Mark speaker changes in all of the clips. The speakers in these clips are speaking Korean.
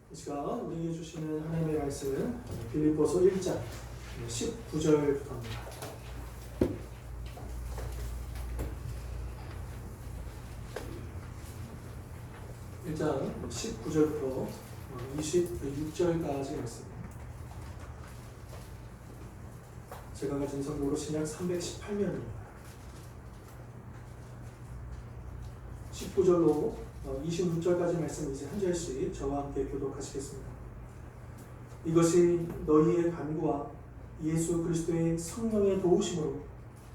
Speaker 1: 이 시간 우리에게 주시는 하나님의 말씀은 빌립보서 1장 19절부터입니다. 1장 19절부터 26절까지 말씀. 제가 가진 성경으로 신약 318면입니다. 19절로 26절까지 말씀 이제 한 절씩 저와 함께 교독하시겠습니다. 이것이 너희의 간구와 예수 그리스도의 성령의 도우심으로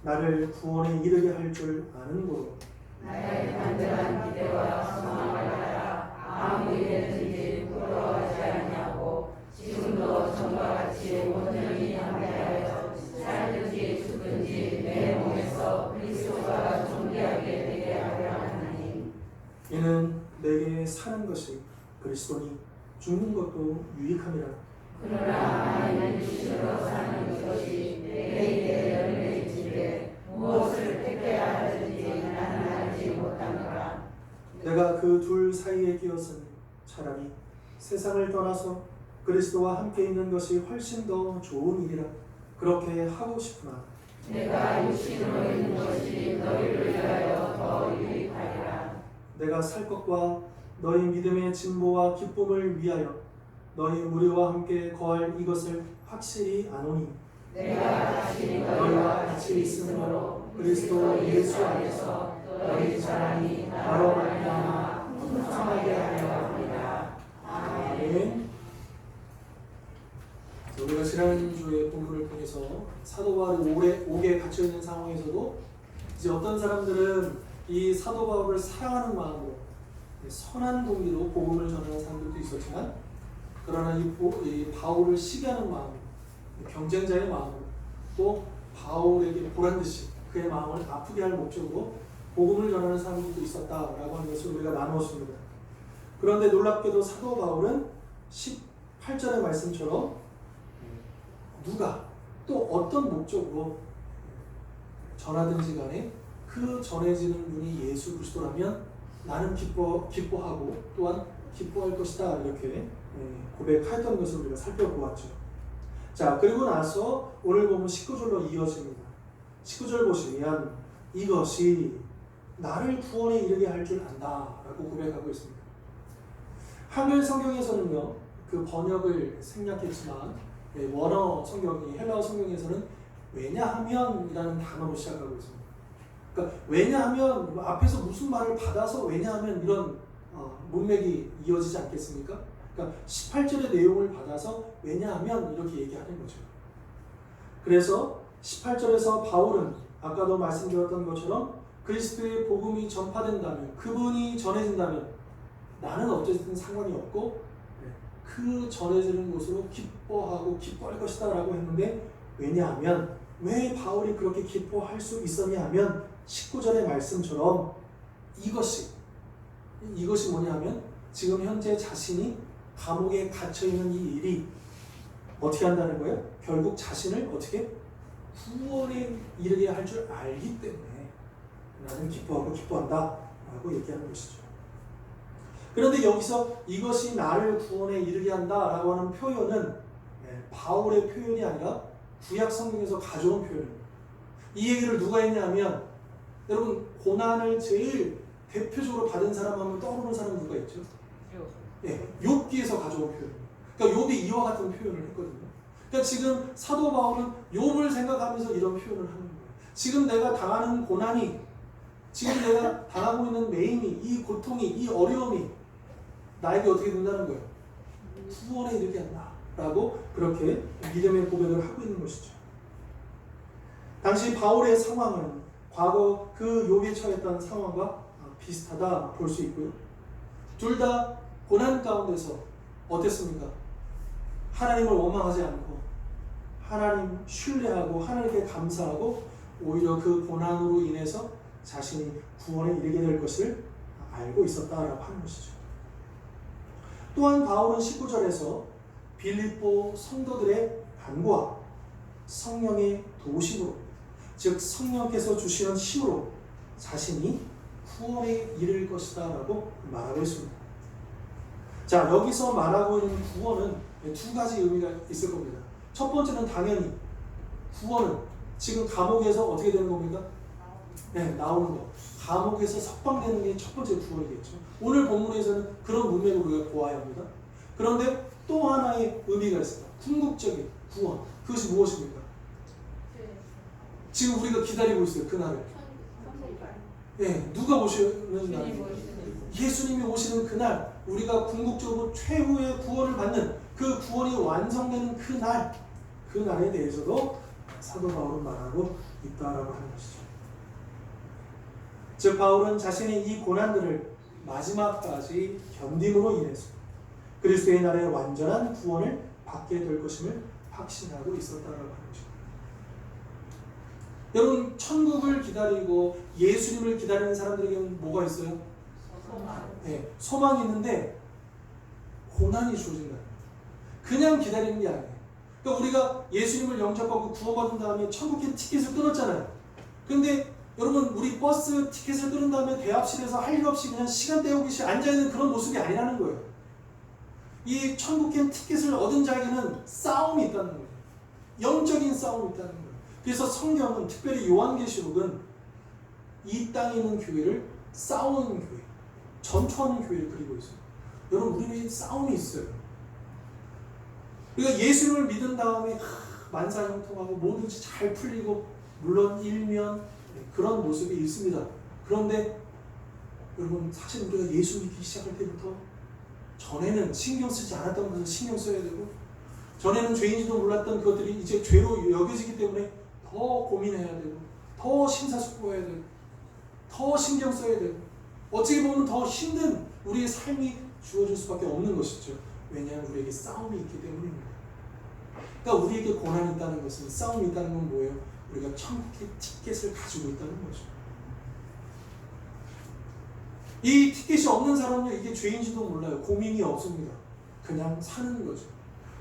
Speaker 1: 나를 구원에 이르게 할 줄 아는 고로
Speaker 2: 나의 간절한 기대와 소망을 따라 아무 일에든지 부끄러워하지 않냐고 지금도 전과 같이 온전히 함께하여 살든지 죽든지 내 몸에서 그리스도가 존귀하게 되게 하려 하나니
Speaker 1: 이는 내게 사는 것이 그리스도니 죽는 것도 유익함이라.
Speaker 2: 그러나 나는 육신으로 사는 것이 내게 열매 있기에 무엇을 택해야 하든지 나는 알지 못하노라.
Speaker 1: 내가 그 둘 사이에 끼었으니 차라리 세상을 떠나서 그리스도와 함께 있는 것이 훨씬 더 좋은 일이라 그렇게 하고 싶으나
Speaker 2: 내가 육신으로 있는 것이 너희를 위하여 더 유익하리라.
Speaker 1: 내가 살 것과 너희 믿음의 진보와 기쁨을 위하여 너희 무리와 함께 거할 이것을 확실히 아노니
Speaker 2: 내가 다시
Speaker 1: 너희와 같이 있으므로 그리스도 예수 안에서
Speaker 2: 너희 사랑이
Speaker 1: 나로
Speaker 2: 나로
Speaker 1: 말미암아 풍성하게 하려 합니다. 아멘. 우리가 지난주에 본문을 통해서 사도 바울이 옥에 갇혀 있는 상황에서도 이제 어떤 사람들은 이 사도 바울을 사랑하는 마음으로 선한 동기로 복음을 전하는 사람들도 있었지만, 그러나 이 바울을 시기하는 마음, 경쟁자의 마음으로 또 바울에게 보란듯이 그의 마음을 아프게 할 목적으로 복음을 전하는 사람들도 있었다라고 하는 것을 우리가 나누었습니다. 그런데 놀랍게도 사도 바울은 18절의 말씀처럼 누가 또 어떤 목적으로 전하든지 간에 그 전해지는 분이 예수 그리스도라면 나는 기뻐하고 또한 기뻐할 것이다, 이렇게 고백했던 것을 우리가 살펴보았죠. 자, 그리고 나서 오늘 보면 19절로 이어집니다. 19절 보시면 이것이 나를 구원에 이르게 할 줄 안다 라고 고백하고 있습니다. 한글 성경에서는요, 그 번역을 생략했지만 원어 성경이 헬라어 성경에서는 왜냐하면 이라는 단어로 시작하고 있습니다. 그러니까 왜냐하면 앞에서 무슨 말을 받아서 왜냐하면 이런 문맥이 이어지지 않겠습니까? 그러니까 18절의 내용을 받아서 왜냐하면 이렇게 얘기하는 거죠. 그래서 18절에서 바울은 아까도 말씀드렸던 것처럼 그리스도의 복음이 전파된다면, 그분이 전해진다면 나는 어쨌든 상관이 없고 그 전해지는 것으로 기뻐하고 기뻐할 것이다 라고 했는데, 왜냐하면 왜 바울이 그렇게 기뻐할 수 있었냐 하면 19절의 말씀처럼 이것이 뭐냐면 지금 현재 자신이 감옥에 갇혀있는 이 일이 어떻게 한다는 거예요? 결국 자신을 어떻게 구원에 이르게 할 줄 알기 때문에 나는 기뻐하고 기뻐한다 라고 얘기하는 것이죠. 그런데 여기서 이것이 나를 구원에 이르게 한다 라고 하는 표현은 바울의 표현이 아니라 구약 성경에서 가져온 표현입니다. 이 얘기를 누가 했냐면, 여러분 고난을 제일 대표적으로 받은 사람 하면 떠오르는 사람 누가 있죠? 욥기에서 가져온 표현입니다. 그러니까 욥이 이와 같은 표현을 했거든요. 그러니까 지금 사도 바울은 욥을 생각하면서 이런 표현을 하는 거예요. 지금 내가 당하는 고난이, 지금 내가 당하고 있는 매임이, 이 고통이, 이 어려움이 나에게 어떻게 된다는 거예요? 구원에 이르게 한다 라고 그렇게 믿음의 고백을 하고 있는 것이죠. 당시 바울의 상황은 과거 그 욥이 처했던 상황과 비슷하다 볼 수 있고요. 둘 다 고난 가운데서 어땠습니까? 하나님을 원망하지 않고 하나님 신뢰하고 하나님께 감사하고 오히려 그 고난으로 인해서 자신이 구원에 이르게 될 것을 알고 있었다라고 하는 것이죠. 또한 바울은 19절에서 빌립보 성도들의 간구와 성령의 도우심으로, 즉 성령께서 주시는 힘으로 자신이 구원에 이를 것이다 라고 말하고 있습니다. 자, 여기서 말하고 있는 구원은 두 가지 의미가 있을 겁니다. 첫 번째는 당연히 구원은 지금 감옥에서 어떻게 되는 겁니까? 네, 나오는 거. 감옥에서 석방되는 게 첫 번째 구원이겠죠. 오늘 본문에서는 그런 문맥으로 우리가 보아야 합니다. 그런데 또 하나의 의미가 있습니다. 궁극적인 구원. 그것이 무엇입니까? 지금 우리가 기다리고 있어요. 그날을. 네, 누가 오시는 날? 예수님이 오시는 그날, 우리가 궁극적으로 최후의 구원을 받는 그 구원이 완성되는 그날, 그 날에 대해서도 사도 바울은 말하고 있다라고 하는 것이죠. 즉 바울은 자신의 이 고난들을 마지막까지 견딤으로 인해서 그리스도의 날에 완전한 구원을 받게 될 것임을 확신하고 있었다라고 하는 것입니다. 여러분, 천국을 기다리고 예수님을 기다리는 사람들에게는 뭐가 있어요? 네, 소망이 있는데 고난이 주어진다. 그냥 기다리는 게 아니에요. 그러니까 우리가 예수님을 영접하고 구원받은 다음에 천국의 티켓을 끊었잖아요. 근데 여러분, 우리 버스 티켓을 끊은 다음에 대합실에서 할 일 없이 그냥 시간 때우기 앉아있는 그런 모습이 아니라는 거예요. 이 천국의 티켓을 얻은 자에게는 싸움이 있다는 거예요. 영적인 싸움이 있다는 거예요. 그래서 성경은, 특별히 요한계시록은 이 땅에 있는 교회를 싸우는 교회, 전투하는 교회를 그리고 있어요. 여러분, 우리는 싸움이 있어요. 우리가 예수님을 믿은 다음에 만사형통하고 뭐든지 잘 풀리고 물론 일면 그런 모습이 있습니다. 그런데 여러분, 사실 우리가 예수 믿기 시작할 때부터 전에는 신경 쓰지 않았던 것을 신경 써야 되고, 전에는 죄인지도 몰랐던 그것들이 이제 죄로 여겨지기 때문에 더 고민해야 되고, 더 심사숙고해야 되고, 더 신경 써야 되고, 어찌 보면 더 힘든 우리의 삶이 주어질 수밖에 없는 것이죠. 왜냐하면 우리에게 싸움이 있기 때문입니다. 그러니까 우리에게 고난이 있다는 것은, 싸움이 있다는 건 뭐예요? 우리가 천국의 티켓을 가지고 있다는 거죠. 이 티켓이 없는 사람은 이게 죄인지도 몰라요. 고민이 없습니다. 그냥 사는 거죠.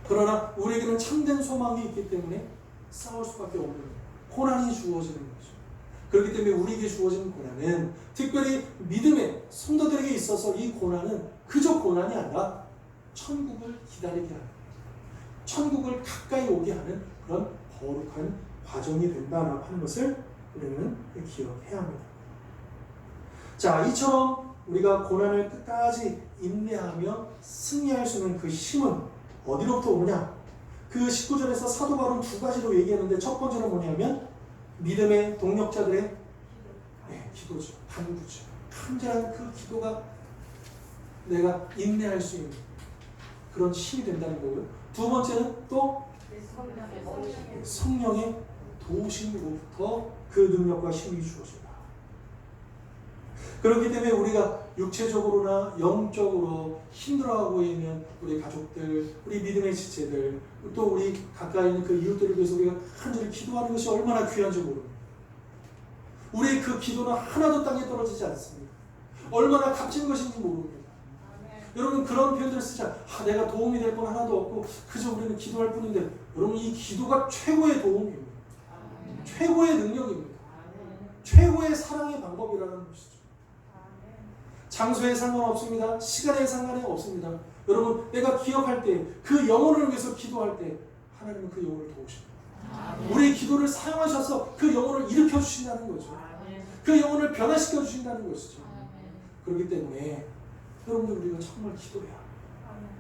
Speaker 1: 그러나 우리에게는 참된 소망이 있기 때문에 싸울 수밖에 없는 거예요. 고난이 주어지는 거죠. 그렇기 때문에 우리에게 주어지는 고난은, 특별히 믿음의 성도들에게 있어서 이 고난은 그저 고난이 아니라 천국을 기다리게 하는, 천국을 가까이 오게 하는 그런 거룩한 과정이 된다라고 하는 것을 우리는 기억해야 합니다. 자, 이처럼 우리가 고난을 끝까지 인내하며 승리할 수 있는 그 힘은 어디로부터 오냐? 그 19절에서 사도 바울은 두 가지로 얘기했는데, 첫 번째는 뭐냐면 믿음의 동력자들의 기도죠. 간구죠. 간절한 그 기도가 내가 인내할 수 있는 그런 힘이 된다는 거고요. 두 번째는 또 성령의 도우심으로부터 그 능력과 힘이 주어진다. 그렇기 때문에 우리가 육체적으로나 영적으로 힘들어하고 있는 우리 가족들, 우리 믿음의 지체들, 또 우리 가까이 있는 그 이웃들을 위해서 우리가 간절히 기도하는 것이 얼마나 귀한지 모릅니다. 우리의 그 기도는 하나도 땅에 떨어지지 않습니다. 얼마나 값진 것인지 모릅니다. 여러분, 그런 표현들을 쓰자. 내가 도움이 될 건 하나도 없고 그저 우리는 기도할 뿐인데, 여러분, 이 기도가 최고의 도움입니다. 최고의 능력입니다. 최고의 사랑의 방법이라는 것이죠. 장소에 상관없습니다. 시간에 상관이 없습니다. 여러분, 내가 기억할 때, 그 영혼을 위해서 기도할 때 하나님은 그 영혼을 도우십니다. 우리의 기도를 사용하셔서 그 영혼을 일으켜 주신다는 거죠. 그 영혼을 변화시켜 주신다는 것이죠. 그렇기 때문에 여러분들, 우리가 정말 기도해야 합니다.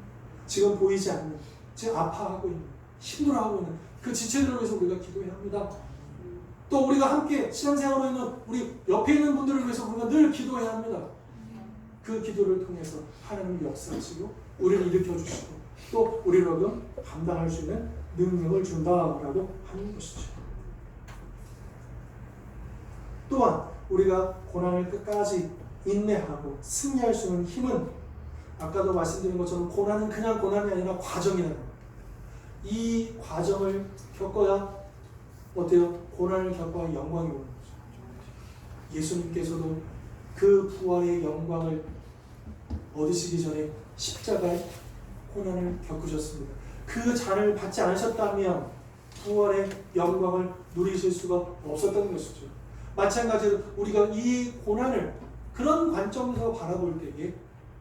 Speaker 1: 지금 보이지 않는, 지금 아파하고 있는, 힘들어하고 있는 그 지체들을 위해서 우리가 기도해야 합니다. 또 우리가 함께 신앙생활로 있는 우리 옆에 있는 분들을 위해서 우리가 늘 기도해야 합니다. 그 기도를 통해서 하나님을 역사하시고 우리를 일으켜 주시고 또 우리로는 감당할 수 있는 능력을 준다라고 하는 것이죠. 또한 우리가 고난을 끝까지 인내하고 승리할 수 있는 힘은, 아까도 말씀드린 것처럼 고난은 그냥 고난이 아니라 과정이라는 거예요. 이 과정을 겪어야 어때요? 고난을 겪어야 영광이 오는 거죠. 예수님께서도 그 부활의 영광을 얻으시기 전에 십자가의 고난을 겪으셨습니다. 그 잔을 받지 않으셨다면 부활의 영광을 누리실 수가 없었던 것이죠. 마찬가지로 우리가 이 고난을 그런 관점에서 바라볼 때에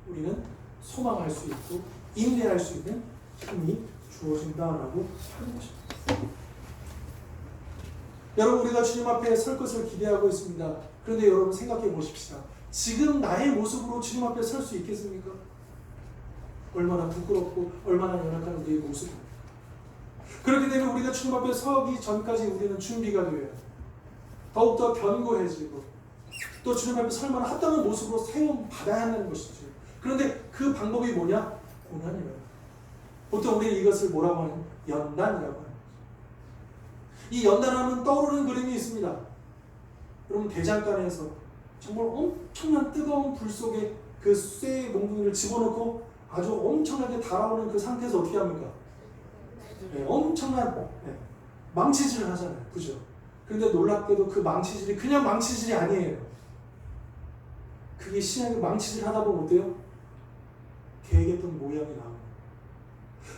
Speaker 1: 우리는 소망할 수 있고 인내할 수 있는 힘이 주어진다라고 하는 것입니다. 여러분, 우리가 주님 앞에 설 것을 기대하고 있습니다. 그런데 여러분 생각해 보십시다. 지금 나의 모습으로 주님 앞에 설 수 있겠습니까? 얼마나 부끄럽고 얼마나 연약한 우리의 모습입니다. 그렇게 되면 우리가 주님 앞에 서기 전까지 우리는 준비가 되어야 합니다. 더욱더 견고해지고 또 주님 앞에 설 만한 합당한 모습으로 세움 받아야 한다는 것이죠. 그런데 그 방법이 뭐냐? 고난이에요. 보통 우리는 이것을 뭐라고 하는? 연단이라고 하는 거죠. 이 연단하면 떠오르는 그림이 있습니다. 여러분, 대장간에서 정말 엄청난 뜨거운 불 속에 그 쇠의 몽둥이를 집어넣고 아주 엄청나게 달아오는 그 상태에서 어떻게 합니까? 네, 엄청난 망치질을 하잖아요. 그죠? 그런데 놀랍게도 그 망치질이 그냥 망치질이 아니에요. 그게 신약의 망치질 하다 보면 어때요? 계획했던 모양이 나옵니다.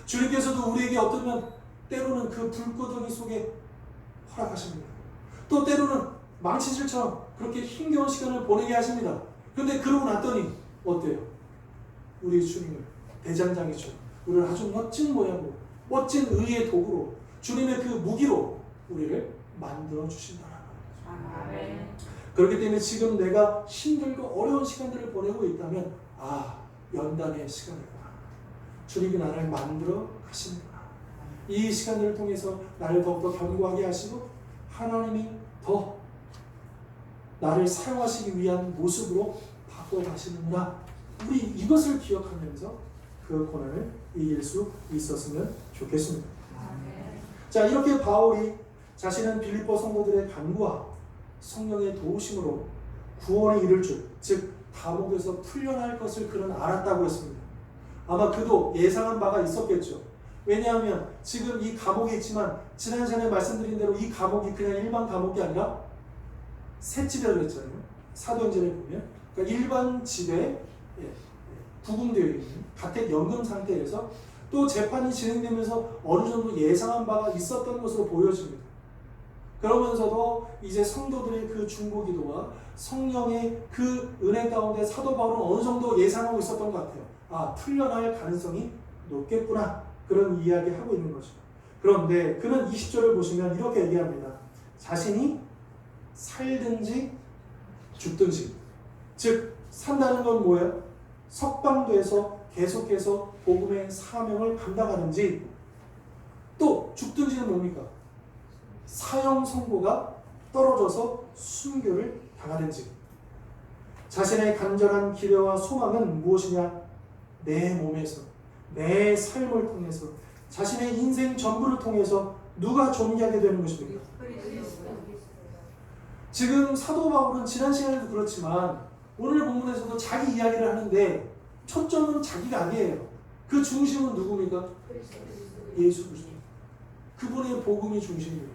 Speaker 1: 주님께서도 우리에게 어쩌면 때로는 그 불구덩이 속에 허락하십니다. 또 때로는 망치질처럼 그렇게 힘겨운 시간을 보내게 하십니다. 그런데 그러고 났더니 어때요? 우리 주님을 대장장이처럼 우리를 아주 멋진 모양으로 멋진 의의 도구로 주님의 그 무기로 우리를 만들어 주신다는 거죠. 그렇기 때문에 지금 내가 힘들고 어려운 시간들을 보내고 있다면 연단의 시간이구나. 주님이 나를 만들어 가시는구나. 이 시간들을 통해서 나를 더욱더 견고하게 하시고 하나님이 더 나를 사용하시기 위한 모습으로 바꿔 가시는구나. 우리 이것을 기억하면서 그 고난을 이길 수 있었으면 좋겠습니다. 자, 이렇게 바울이 자신은 빌립보 성도들의 간구와 성령의 도우심으로 구원에 이를 줄, 즉 감옥에서 풀려날 것을 그는 알았다고 했습니다. 아마 그도 예상한 바가 있었겠죠. 왜냐하면 지금 이 감옥에 있지만 지난 시간에 말씀드린 대로 이 감옥이 그냥 일반 감옥이 아니라 셋집이라고 했잖아요. 사도행전에 보면 그러니까 일반 집에 부궁되어 있는 가택 연금 상태에서 또 재판이 진행되면서 어느 정도 예상한 바가 있었던 것으로 보여집니다. 그러면서도 이제 성도들의 그 중보기도와 성령의 그 은혜 가운데 사도 바울은 어느 정도 예상하고 있었던 것 같아요. 풀려날 가능성이 높겠구나. 그런 이야기하고 있는 거죠. 그런데 그는 20절을 보시면 이렇게 얘기합니다. 자신이 살든지 죽든지, 즉 산다는 건 뭐예요? 석방돼서 계속해서 복음의 사명을 감당하는지, 또 죽든지는 뭡니까? 사형 선고가 떨어져서 순교를 당하든지. 자신의 간절한 기대와 소망은 무엇이냐? 내 몸에서, 내 삶을 통해서, 자신의 인생 전부를 통해서 누가 존귀하게 되는 것입니까? 지금 사도 바울은 지난 시간에도 그렇지만 오늘 본문에서도 자기 이야기를 하는데 초점은 자기가 아니에요. 그 중심은 누굽니까? 예수 그리스도. 그분의 복음이 중심입니다.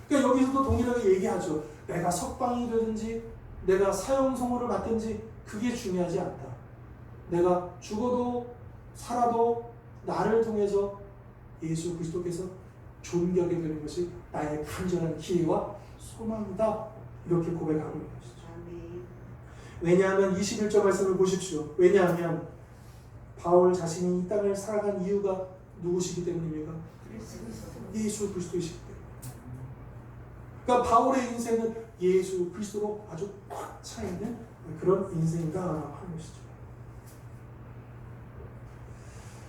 Speaker 1: 그러니까 여기서도 동일하게 얘기하죠. 내가 석방이 되든지 내가 사형 선고를 받든지 그게 중요하지 않다. 내가 죽어도 살아도 나를 통해서 예수 그리스도께서 존귀하게 되는 것이 나의 간절한 기회와 소망이다. 이렇게 고백하고 있는 것이죠. 왜냐하면 21절 말씀을 보십시오. 왜냐하면 바울 자신이 이 땅을 살아간 이유가 누구시기 때문입니까? 예수 그리스도이시기 때문에. 그러니까 바울의 인생은 예수 그리스도로 아주 꽉 차있는 그런 인생이다라고 하는 것이죠.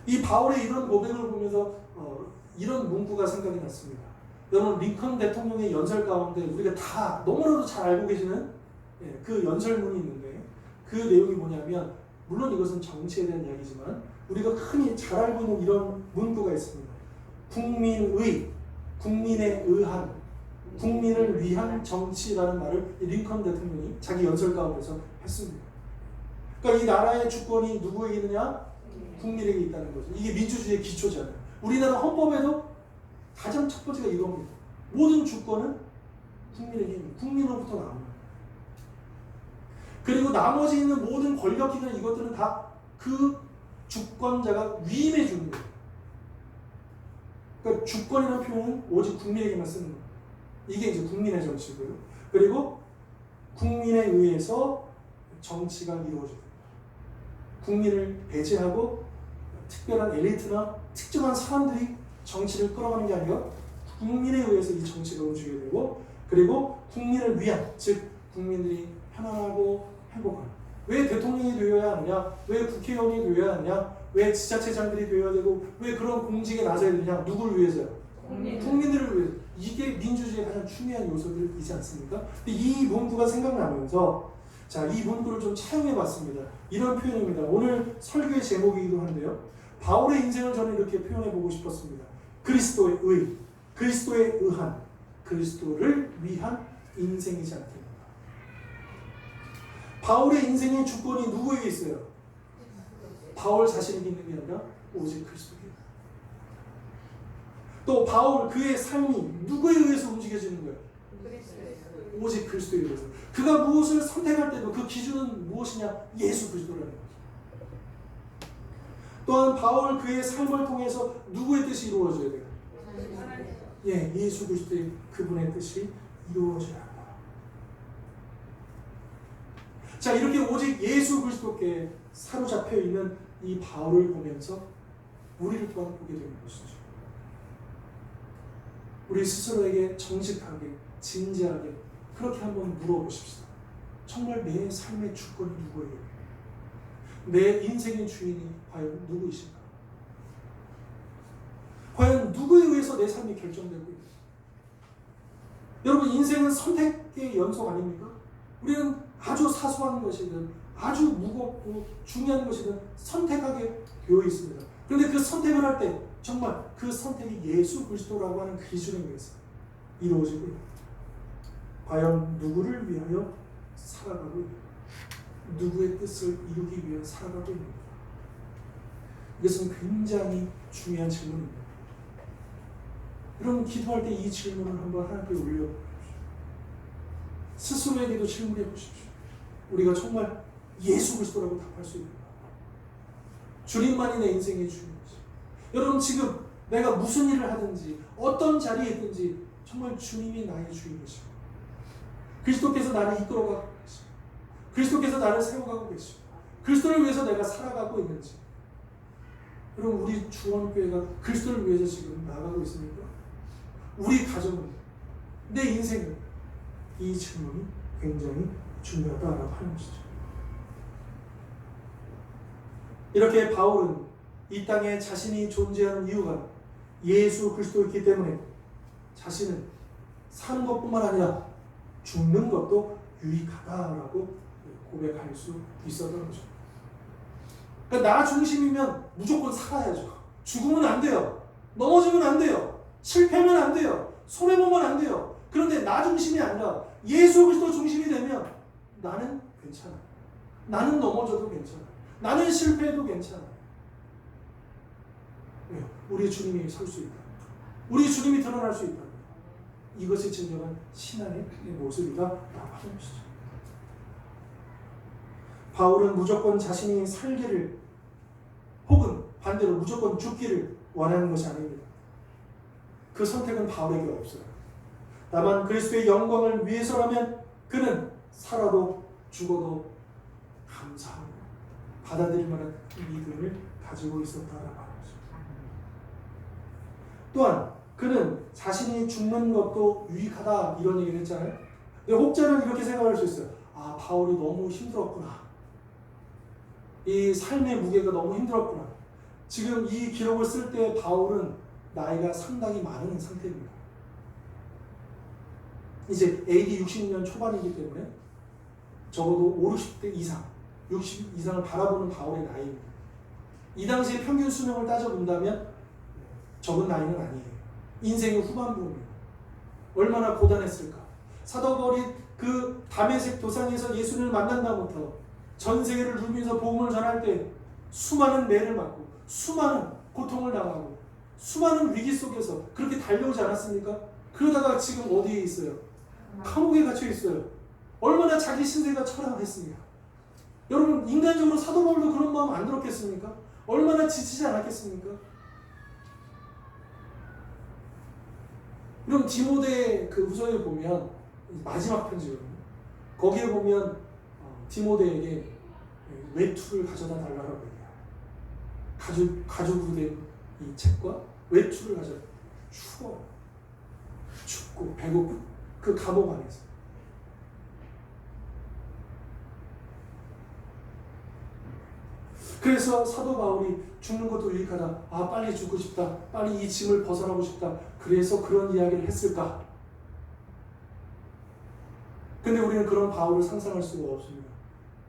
Speaker 1: 이 바울의 이런 고백을 보면서 이런 문구가 생각이 났습니다. 여러분, 링컨 대통령의 연설 가운데 우리가 다 너무나도 잘 알고 계시는 그 연설문이 있는데 그 내용이 뭐냐면, 물론 이것은 정치에 대한 이야기지만 우리가 흔히 잘 알고 있는 이런 문구가 있습니다. 국민의, 국민에 의한, 국민을 위한 정치라는 말을 링컨 대통령이 자기 연설 가운데서 했습니다. 그러니까 이 나라의 주권이 누구에게 있느냐? 국민에게 있다는 거죠. 이게 민주주의의 기초잖아요. 우리나라 헌법에도 가장 첫 번째가 이겁니다. 모든 주권은 국민에게 있는, 국민으로부터 나옵니다. 그리고 나머지 있는 모든 권력기관, 이것들은 다 그 주권자가 위임해 주는 거예요. 그러니까 주권이라는 표현은 오직 국민에게만 쓰는 거예요. 이게 이제 국민의 정치고요. 그리고 국민에 의해서 정치가 이루어집니다. 국민을 배제하고 특별한 엘리트나 특정한 사람들이 정치를 끌어가는 게 아니라 국민에 의해서 이 정치가 움직이게 되고, 그리고 국민을 위한, 즉 국민들이 편안하고 행복한, 왜 대통령이 되어야 하느냐, 왜 국회의원이 되어야 하느냐, 왜 지자체장들이 되어야 되고, 왜 그런 공직에 나서야 되느냐, 누구를 위해서요? 국민들을 위해서. 이게 민주주의의 가장 중요한 요소들이지 않습니까? 근데 이 문구가 생각나면서 자, 이 문구를 좀 차용해 봤습니다. 이런 표현입니다. 오늘 설교의 제목이기도 한데요. 바울의 인생을 저는 이렇게 표현해 보고 싶었습니다. 그리스도의 의, 그리스도에 의한, 그리스도를 위한 인생이지 않겠는가. 바울의 인생의 주권이 누구에게 있어요? 바울 자신에게 있는 게 아니라 오직 그리스도에게. 또 바울 그의 삶이 누구에 의해서 움직여지는 거예요? 오직 그리스도에 의해서. 그가 무엇을 선택할 때도 그 기준은 무엇이냐? 예수 그리스도라는 거죠. 또한 바울 그의 삶을 통해서 누구의 뜻이 이루어져야 돼요? 예, 예수 그리스도의 그분의 뜻이 이루어져야 합니다. 자, 이렇게 오직 예수 그리스도께 사로잡혀 있는 이 바울을 보면서 우리를 또한 보게 되는 것이죠. 우리 스스로에게 정직하게, 진지하게 그렇게 한번 물어보십시다. 정말 내 삶의 주권이 누구예요? 내 인생의 주인이 과연 누구이신가? 과연 누구에 의해서 내 삶이 결정되고 있는가? 여러분, 인생은 선택의 연속 아닙니까? 우리는 아주 사소한 것이든 아주 무겁고 중요한 것이든 선택하게 되어 있습니다. 그런데 그 선택을 할 때 정말 그 선택이 예수 그리스도라고 하는 기준에 의해서 이루어지고 있습니다. 과연 누구를 위하여 살아가고 있는가? 누구의 뜻을 이루기 위해 살아가고 있는가? 이것은 굉장히 중요한 질문입니다. 여러분, 기도할 때 이 질문을 한번 하나님께 올려보십시오. 스스로에게도 질문해 보십시오. 우리가 정말 예수 그리스도라고 답할 수 있는가? 주님만이 내 인생의 주인이지. 여러분, 지금 내가 무슨 일을 하든지 어떤 자리에 있든지 정말 주님이 나의 주인이시고 그리스도께서 나를 이끌어가고 계시고 그리스도께서 나를 세워가고 계시고 그리스도를 위해서 내가 살아가고 있는지, 여러분, 우리 주원교회가 그리스도를 위해서 지금 나가고 있습니까? 우리 가정은, 내 인생은, 이 질문이 굉장히 중요하다라고 하는 것이죠. 이렇게 바울은 이 땅에 자신이 존재하는 이유가 예수 그리스도였기 때문에 자신은 사는 것뿐만 아니라 죽는 것도 유익하다라고 고백할 수 있었던 거죠. 그러니까 나 중심이면 무조건 살아야죠. 죽으면 안 돼요. 넘어지면 안 돼요. 실패하면 안 돼요. 손해보면 안 돼요. 그런데 나 중심이 아니라 예수 그리스도 중심이 되면 나는 괜찮아. 나는 넘어져도 괜찮아. 나는 실패해도 괜찮아. 왜요? 우리 주님이 설 수 있다. 우리 주님이 드러날 수 있다. 이것이 진정한 신앙의 모습이다라고 하는 것이죠. 바울은 무조건 자신이 살기를 혹은 반대로 무조건 죽기를 원하는 것이 아닙니다. 그 선택은 바울에게 없어요. 다만 그리스도의 영광을 위해서라면 그는 살아도 죽어도 감사하고 받아들일 만한 믿음을 가지고 있었다라고 하는 거죠. 또한 그는 자신이 죽는 것도 유익하다 이런 얘기를 했잖아요. 근데 혹자는 이렇게 생각할 수 있어요. 아, 바울이 너무 힘들었구나. 이 삶의 무게가 너무 힘들었구나. 지금 이 기록을 쓸 때 바울은 나이가 상당히 많은 상태입니다. 이제 AD 60년 초반이기 때문에 적어도 5, 60대 이상, 60 이상을 바라보는 바울의 나이입니다. 이 당시의 평균 수명을 따져본다면 적은 나이는 아니에요. 인생의 후반부입니다. 얼마나 고단했을까. 사도 바울이 그 다메섹 도상에서 예수를 만난 다음부터 전 세계를 누비면서 복음을 전할 때 수많은 매를 맞고 수많은 고통을 당하고 수많은 위기 속에서 그렇게 달려오지 않았습니까? 그러다가 지금 어디에 있어요? 감옥에 갇혀 있어요. 얼마나 자기 신세가 처량했습니까? 여러분, 인간적으로 사도 바울도 그런 마음 안 들었겠습니까? 얼마나 지치지 않았겠습니까? 그럼 디모데 그 후서에 보면 마지막 편지거든요. 거기에 보면 디모데에게 외투를 가져다 달라고 얘기해요. 가죽으로 된 이 책과 외투를 가져다. 추워, 춥고 배고픈 그 감옥 안에서. 그래서 사도 바울이 죽는 것도 유익하다. 아, 빨리 죽고 싶다. 빨리 이 짐을 벗어나고 싶다. 그래서 그런 이야기를 했을까? 근데 우리는 그런 바울을 상상할 수가 없습니다.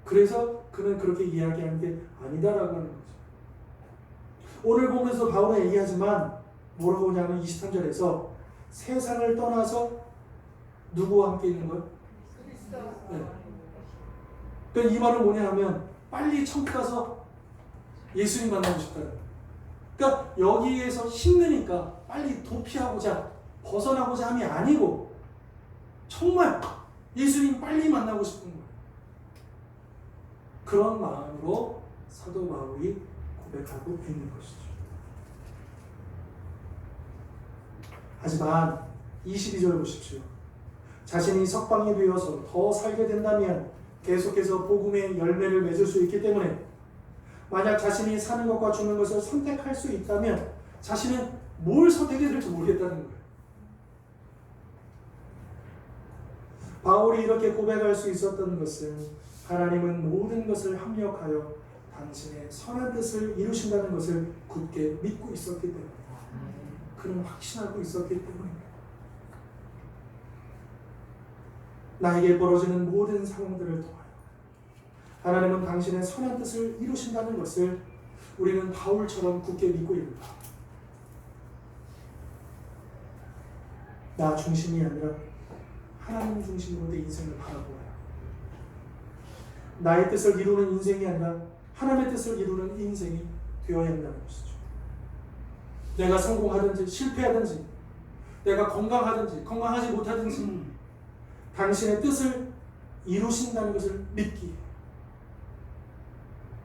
Speaker 1: 그래서 그는 그렇게 이야기하는 게 아니다라고 하는 거죠. 오늘 보면서 바울은 얘기하지만 뭐라고 하냐면 23절에서 세상을 떠나서 누구와 함께 있는 거예요? 네. 그러니까 이 말은 뭐냐 하면 빨리 천국 가서 예수님 만나고 싶다는 거예요. 그러니까 여기에서 힘드니까 빨리 도피하고자 벗어나고자 함이 아니고 정말 예수님 빨리 만나고 싶은 거예요. 그런 마음으로 사도 바울이 고백하고 있는 것이죠. 하지만 22절 보십시오. 자신이 석방이 되어서 더 살게 된다면 계속해서 복음의 열매를 맺을 수 있기 때문에 만약 자신이 사는 것과 죽는 것을 선택할 수 있다면 자신은 뭘 선택해야 될지 모르겠다는 거예요. 바울이 이렇게 고백할 수 있었던 것은 하나님은 모든 것을 합력하여 당신의 선한 뜻을 이루신다는 것을 굳게 믿고 있었기 때문에, 그는 확신하고 있었기 때문입니다. 나에게 벌어지는 모든 상황들을 통하여 하나님은 당신의 선한 뜻을 이루신다는 것을 우리는 바울처럼 굳게 믿고 있습니다. 나 중심이 아니라 하나님 중심으로 내 인생을 바라보아요. 나의 뜻을 이루는 인생이 아니라 하나님의 뜻을 이루는 인생이 되어야 한다는 것이죠. 내가 성공하든지 실패하든지 내가 건강하든지 건강하지 못하든지 당신의 뜻을 이루신다는 것을 믿기.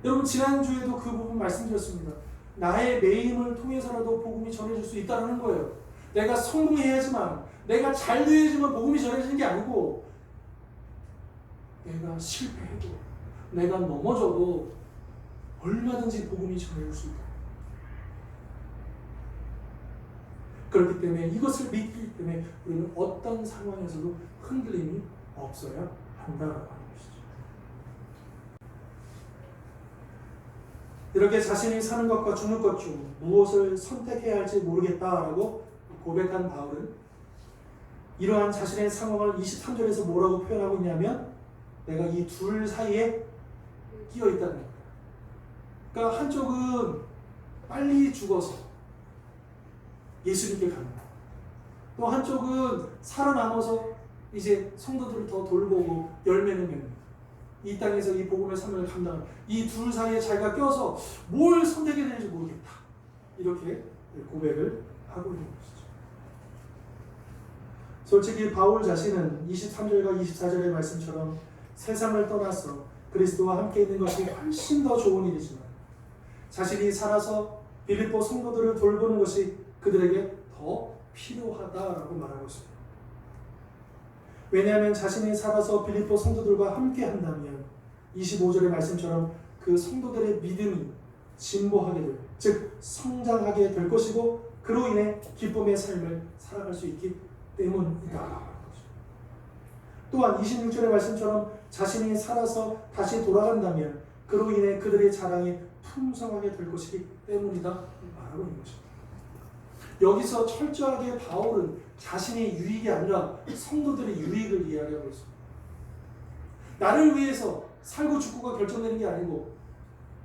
Speaker 1: 여러분 지난주에도 그 부분 말씀드렸습니다. 나의 매임을 통해서라도 복음이 전해질 수 있다는 거예요. 내가 성공해야지만, 내가 잘 돼야지만 복음이 전해지는 게 아니고, 내가 실패해도, 내가 넘어져도 얼마든지 복음이 전해질 수 있다. 그렇기 때문에 이것을 믿기 때문에 우리는 어떤 상황에서도 흔들림이 없어야 한다라고 하는 것이죠. 이렇게 자신이 사는 것과 죽는 것 중 무엇을 선택해야 할지 모르겠다라고 고백한 바울은 이러한 자신의 상황을 23절에서 뭐라고 표현하고 있냐면 내가 이 둘 사이에 끼어 있다는 거예요. 그러니까 한쪽은 빨리 죽어서 예수님께 가는 거예요. 또 한쪽은 살아남아서 이제 성도들을 더 돌보고 열매를 맺는 거예요. 이 땅에서 이 복음의 삶을 감당하는 이 둘 사이에 자기가 껴서 뭘 선택해야 되는지 모르겠다. 이렇게 고백을 하고 있는 것이죠. 솔직히 바울 자신은 23절과 24절의 말씀처럼 세상을 떠나서 그리스도와 함께 있는 것이 훨씬 더 좋은 일이지만 자신이 살아서 빌립보 성도들을 돌보는 것이 그들에게 더 필요하다라고 말하고 있습니다. 왜냐하면 자신이 살아서 빌립보 성도들과 함께 한다면 25절의 말씀처럼 그 성도들의 믿음이 진보하게 될, 즉 성장하게 될 것이고 그로 인해 기쁨의 삶을 살아갈 수 있기 때문이다라고 하는 거죠. 또한 26절의 말씀처럼 자신이 살아서 다시 돌아간다면 그로 인해 그들의 자랑이 풍성하게 될 것이기 때문이다 말하고 있는 것입니다. 여기서 철저하게 바울은 자신의 유익이 아니라 성도들의 유익을 이야기하고 있습니다. 나를 위해서 살고 죽고가 결정되는 게 아니고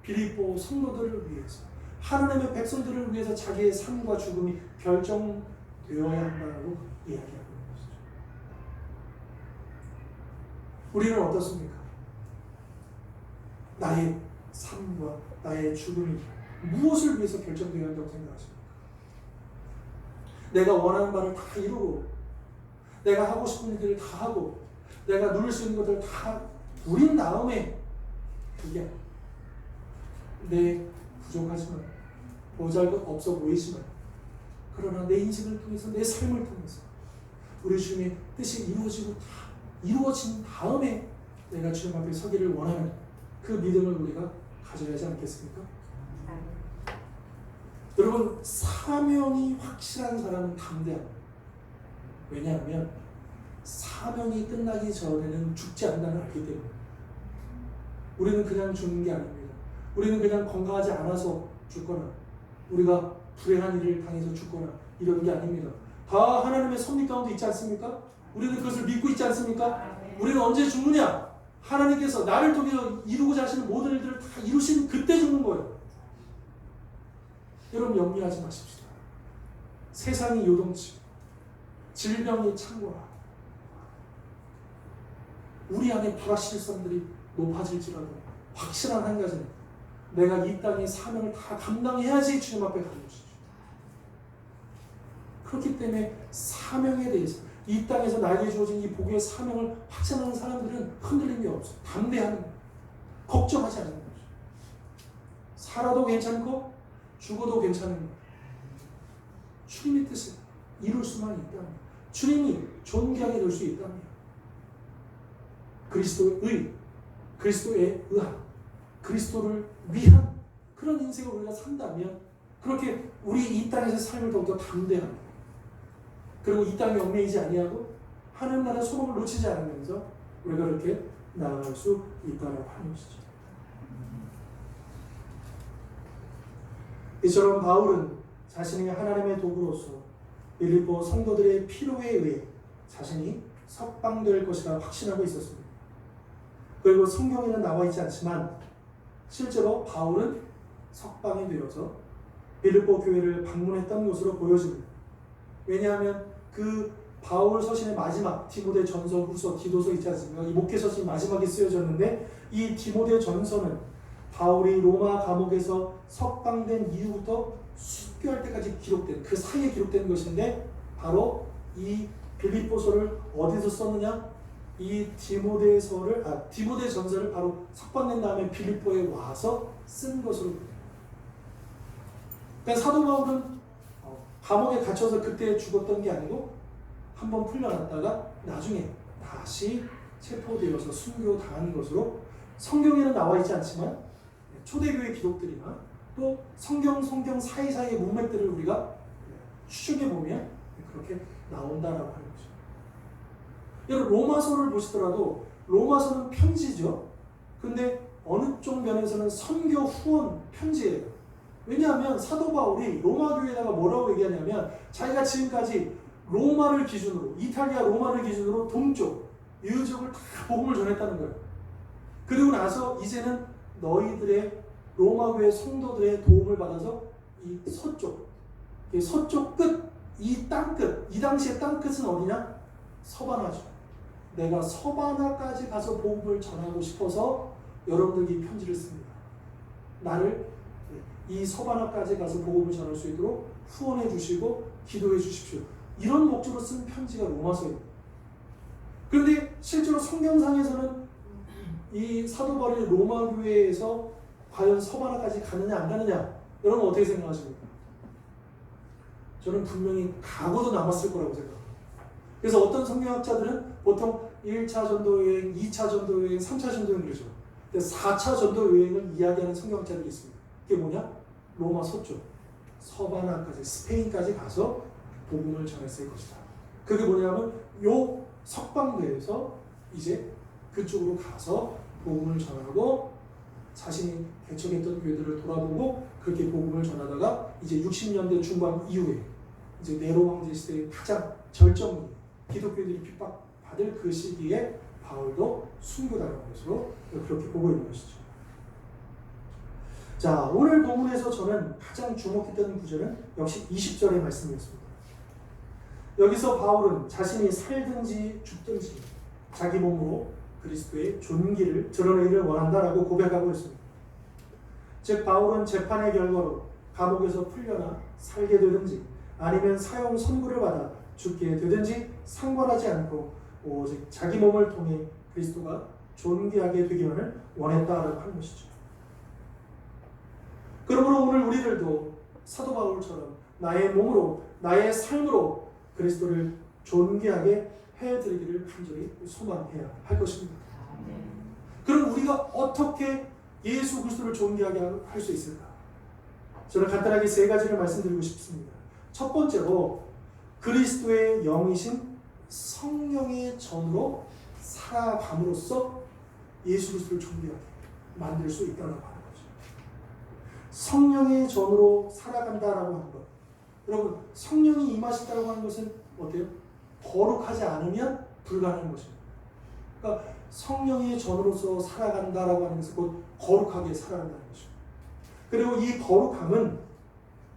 Speaker 1: 빌립보 성도들을 위해서 하나님의 백성들을 위해서 자기의 삶과 죽음이 결정되어야 한다고 이야기하고 있는 것이죠. 우리는 어떻습니까? 나의 삶과 나의 죽음이 무엇을 위해서 결정되어야 한다고 생각하십니까? 내가 원하는 바를 다 이루고 내가 하고 싶은 일들을 다 하고 내가 누릴 수 있는 것들을 다 누린 다음에 그게 내 부족하지만 보잘것없어 보이지만 그러나 내 인생을 통해서 내 삶을 통해서 우리 주님의 뜻이 이루어진 다음에 내가 주님 앞에 서기를 원하는 그 믿음을 우리가 가져야 하지 않겠습니까? 여러분, 사명이 확실한 사람은 담대합니다. 왜냐하면 사명이 끝나기 전에는 죽지 않는다는 걸 알기 때문에. 우리는 그냥 죽는 게 아닙니다. 우리는 그냥 건강하지 않아서 죽거나 우리가 불행한 일을 당해서 죽거나 이런 게 아닙니다. 다 하나님의 섭리 가운데 있지 않습니까? 우리는 그것을 믿고 있지 않습니까? 우리는 언제 죽느냐? 하나님께서 나를 통해서 이루고자 하시는 모든 일들을 다 이루신 그때 죽는 거예요. 여러분, 염려하지 마십시다. 세상이 요동치고 질병이 창궐하고 우리 안에 불확실성들이 높아질지라도 확실한 한 가지는 내가 이 땅의 사명을 다 감당해야지 주님 앞에 가는 것이죠. 그렇기 때문에 사명에 대해서 이 땅에서 나에게 주어진 이 복의 사명을 확신하는 사람들은 흔들림이 없어요. 담대하는 거예요. 걱정하지 않는 거죠. 살아도 괜찮고 죽어도 괜찮은 거예요. 주님의 뜻을 이룰 수만 있다면, 주님이 존귀하게 될 수 있다면, 그리스도의 그리스도에 의한, 그리스도를 위한 그런 인생을 우리가 산다면 그렇게 우리 이 땅에서 삶을 더욱더 담대합니다. 그리고 이 땅에 얽매이지 아니하고 하나님 나라의 소망을 놓치지 않으면서 우리가 그렇게 나아갈 수 있다라고 하는 것이죠. 이처럼 바울은 자신이 하나님의 도구로서 빌립보 성도들의 필요에 의해 자신이 석방될 것이라 확신하고 있었습니다. 그리고 성경에는 나와 있지 않지만 실제로 바울은 석방이 되어서 빌립보 교회를 방문했던 것으로 보여집니다. 왜냐하면 그 바울 서신의 마지막 디모데 전서, 후서, 디도서 있지 않습니까? 이 목회 서신 마지막에 쓰여졌는데 이 디모데 전서는 바울이 로마 감옥에서 석방된 이후부터 순교할 때까지 기록된, 그 사이에 기록된 것인데 바로 이 빌립보서를 어디서 썼느냐? 이 디모데 전서를 바로 석방된 다음에 빌립보에 와서 쓴 것으로. 그러니까 사도 바울은 감옥에 갇혀서 그때 죽었던 게 아니고 한번 풀려났다가 나중에 다시 체포되어서 순교당한 것으로 성경에는 나와 있지 않지만 초대교회 기록들이나 또 성경 사이사이의 문맥들을 우리가 추적해 보면 그렇게 나온다라고 하는 거죠. 여러분, 로마서를 보시더라도 로마서는 편지죠. 근데 어느 쪽 면에서는 선교 후원 편지예요. 왜냐하면 사도 바울이 로마 교회에다가 뭐라고 얘기하냐면 자기가 지금까지 로마를 기준으로, 이탈리아 로마를 기준으로 동쪽 유적을 다 복음을 전했다는 거예요. 그리고 나서 이제는 너희들의 로마 교회 성도들의 도움을 받아서 이 서쪽 끝, 이 땅끝, 이 당시의 땅끝은 어디냐? 서바나죠. 내가 서바나까지 가서 복음을 전하고 싶어서 여러분들에게 이 편지를 씁니다. 나를 이 서바나까지 가서 복음을 전할 수 있도록 후원해 주시고 기도해 주십시오. 이런 목적으로 쓴 편지가 로마서예요. 그런데 실제로 성경상에서는 이 사도 바울이 로마 교회에서 과연 서바나까지 가느냐 안 가느냐, 여러분 어떻게 생각하십니까? 저는 분명히 가고도 남았을 거라고 생각합니다. 그래서 어떤 성경학자들은 보통 1차 전도 여행, 2차 전도 여행, 3차 전도 여행 그러죠. 근데 4차 전도 여행을 이야기하는 성경학자들이 있습니다. 그게 뭐냐? 로마 서쪽, 서바나까지, 스페인까지 가서 복음을 전했을 것이다. 그게 뭐냐면 요 석방대에서 이제 그쪽으로 가서 복음을 전하고 자신이 개척했던 교회들을 돌아보고 그렇게 복음을 전하다가 이제 60년대 중반 이후에 이제 네로 황제 시대의 가장 절정기, 기독교인들이 핍박받을 그 시기에 바울도 순교당한 것으로 그렇게 보고 있는 것이죠. 자, 오늘 본문에서 저는 가장 주목했던 구절은 역시 20절의 말씀이었습니다. 여기서 바울은 자신이 살든지 죽든지 자기 몸으로 그리스도의 존귀를 드러내기를 원한다라고 고백하고 있습니다. 즉 바울은 재판의 결과로 감옥에서 풀려나 살게 되든지 아니면 사형 선고를 받아 죽게 되든지 상관하지 않고 오직 자기 몸을 통해 그리스도가 존귀하게 되기만을 원했다라고 하는 것이죠. 그러므로 오늘 우리들도 사도 바울처럼 나의 몸으로, 나의 삶으로 그리스도를 존귀하게 해드리기를 간절히 소망해야 할 것입니다. 그럼 우리가 어떻게 예수 그리스도를 존귀하게 할 수 있을까? 저는 간단하게 세 가지를 말씀드리고 싶습니다. 첫 번째로 그리스도의 영이신 성령의 전으로 살아감으로써 예수 그리스도를 존귀하게 만들 수 있다고 하는 거죠. 성령의 전으로 살아간다라고 하는 것. 여러분, 성령이 임하신다고 하는 것은 어때요? 거룩하지 않으면 불가능한 것입니다. 그러니까 성령의 전으로서 살아간다라고 하는 것은 곧 거룩하게 살아간다는 것이죠. 그리고 이 거룩함은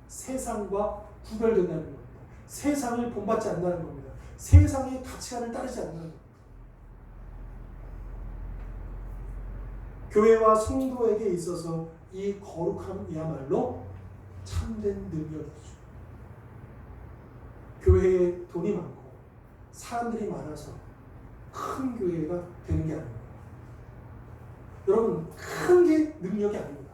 Speaker 1: 세상과 구별된다는 겁니다. 세상을 본받지 않는다는 겁니다. 세상의 가치관을 따르지 않는다는 겁니다. 교회와 성도에게 있어서 이 거룩함이야말로 참된 능력이죠. 교회에 돈이 많고 사람들이 많아서 큰 교회가 되는 게 아닙니다. 여러분, 큰 게 능력이 아닙니다.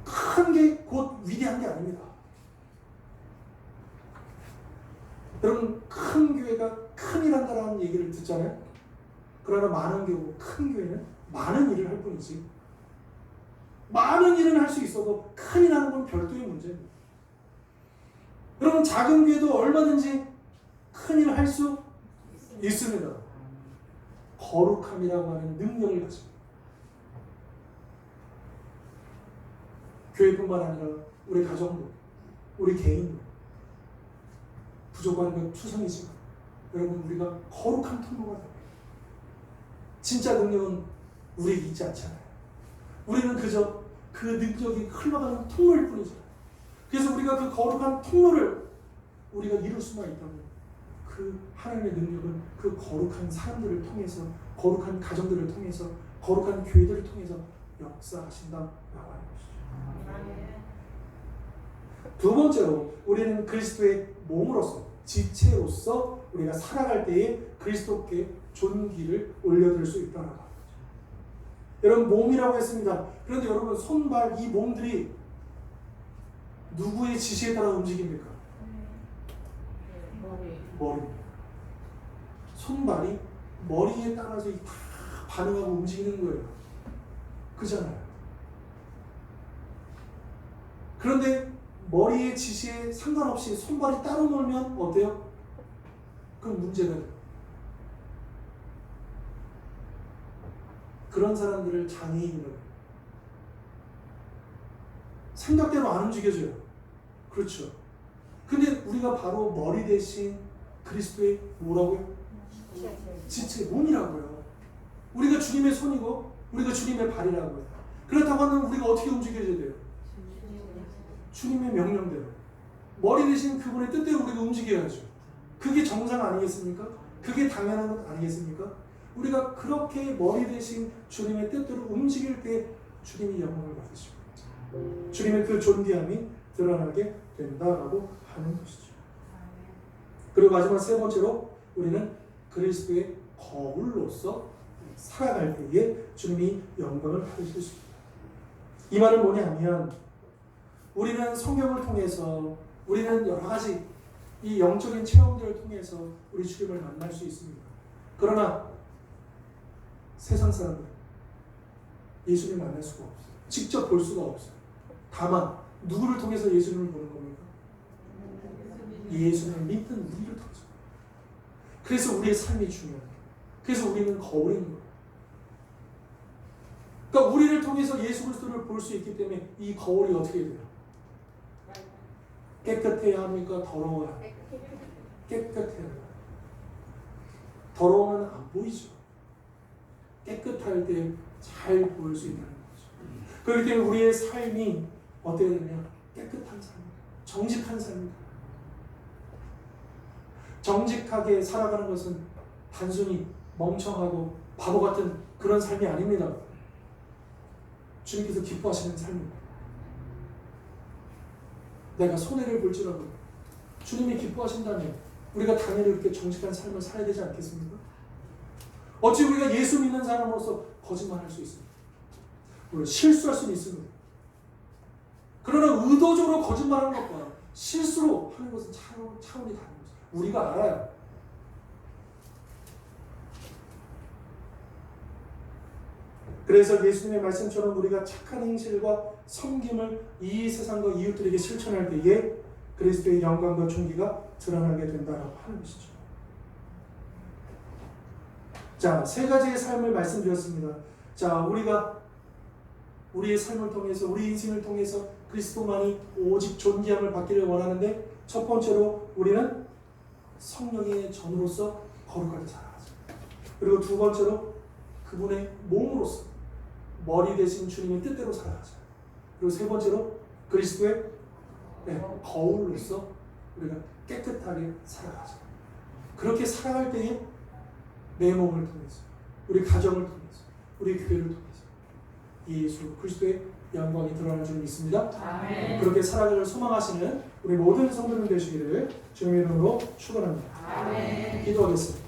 Speaker 1: 큰 게 곧 위대한 게 아닙니다. 여러분, 큰 교회가 큰일한다라는 얘기를 듣잖아요. 그러나 많은 경우 큰 교회는 많은 일을 할 뿐이지, 많은 일은 할 수 있어도 큰일 하는 건 별도의 문제입니다. 여러분, 작은 교회도 얼마든지 큰일을 할 수 있습니다. 거룩함이라고 하는 능력을 가집니다. 교회뿐만 아니라 우리 가정도, 우리 개인도 부족한 건 투성이지만 여러분, 우리가 거룩한 통로가 됩니다. 진짜 능력은 우리에게 있지 않잖아요. 우리는 그저 그 능력이 흘러가는 통로일 뿐이죠. 그래서 우리가 그 거룩한 통로를 우리가 이룰 수만 있다면 그 하나님의 능력은 그 거룩한 사람들을 통해서, 거룩한 가정들을 통해서, 거룩한 교회들을 통해서 역사하신다라고 하는 것이죠. 두 번째로 우리는 그리스도의 몸으로서, 지체로서 우리가 살아갈 때에 그리스도께 존귀를 올려드릴 수 있다는 거죠. 여러분, 몸이라고 했습니다. 그런데 여러분, 손발, 이 몸들이 누구의 지시에 따라 움직입니까? 머리입니다. 손발이 머리에 따라서 다 반응하고 움직이는 거예요. 그잖아요. 그런데 머리의 지시에 상관없이 손발이 따로 놀면 어때요? 그럼 문제가 돼요. 그런 사람들을 장애인이라고 해요. 생각대로 안 움직여져요. 그렇죠. 근데 우리가 바로 머리 대신 그리스도의 뭐라고요? 지체, 몸이라고요. 우리가 주님의 손이고 우리가 주님의 발이라고요. 그렇다고 하면 우리가 어떻게 움직여져야 돼요? 주님의 명령대로. 머리 대신 그분의 뜻대로 우리가 움직여야죠. 그게 정상 아니겠습니까? 그게 당연한 것 아니겠습니까? 우리가 그렇게 머리 대신 주님의 뜻대로 움직일 때 주님이 영광을 받으시고 주님의 그 존귀함이 드러나게 된다라고 하는 것이죠. 그리고 마지막 세 번째로 우리는 그리스도의 거울로서 살아갈 때에 주님이 영광을 받으실 수 있습니다. 이 말은 뭐냐면, 우리는 성경을 통해서, 우리는 여러 가지 이 영적인 체험들을 통해서 우리 주님을 만날 수 있습니다. 그러나 세상 사람들은 예수님을 만날 수가 없어요. 직접 볼 수가 없어요. 다만 누구를 통해서 예수님을 보는 겁니까? 예수님을 믿는 우리를 통해서. 그래서 우리의 삶이 중요해요. 그래서 우리는 거울인 거예요. 그러니까 우리를 통해서 예수 그리스도를 볼 수 있기 때문에 이 거울이 어떻게 돼요? 깨끗해야 합니까? 더러워야 합니까? 깨끗해야 합니다. 더러우면 안 보이죠. 깨끗할 때 잘 보일 수 있다는 거죠. 그렇기 때문에 우리의 삶이 어떻게 되냐? 깨끗한 삶, 정직한 삶입니다. 정직하게 살아가는 것은 단순히 멍청하고 바보 같은 그런 삶이 아닙니다. 주님께서 기뻐하시는 삶입니다. 내가 손해를 볼지라도 주님이 기뻐하신다면 우리가 당연히 이렇게 정직한 삶을 살아야 되지 않겠습니까? 어찌 우리가 예수 믿는 사람으로서 거짓말할 수 있습니까? 물론 실수할 수는 있습니다. 그러나 의도적으로 거짓말하는 것과 실수로 하는 것은 차원이 다른 거죠. 우리가 알아요. 그래서 예수님의 말씀처럼 우리가 착한 행실과 섬김을 이 세상과 이웃들에게 실천할 때에 그리스도의 영광과 존귀가 드러나게 된다라고 하는 것이죠. 자, 세 가지의 삶을 말씀드렸습니다. 자, 우리가 우리의 삶을 통해서, 우리 인생을 통해서 그리스도만이 오직 존귀함을 받기를 원하는데, 첫 번째로 우리는 성령의 전으로서 거룩하게 살아가자. 그리고 두 번째로 그분의 몸으로서 머리 대신 주님의 뜻대로 살아가자. 그리고 세 번째로 그리스도의 거울로서 우리가 깨끗하게 살아가자. 그렇게 살아갈 때에 내 몸을 통해서, 우리 가정을 통해서, 우리 교회를 통해서 예수 그리스도의 영광이 드러날 줄 믿습니다.
Speaker 2: 아멘.
Speaker 1: 그렇게 살아가기를 소망하시는 우리 모든 성도들 되시기를 주님의 이름으로 축원합니다.
Speaker 2: 아멘.
Speaker 1: 기도하겠습니다.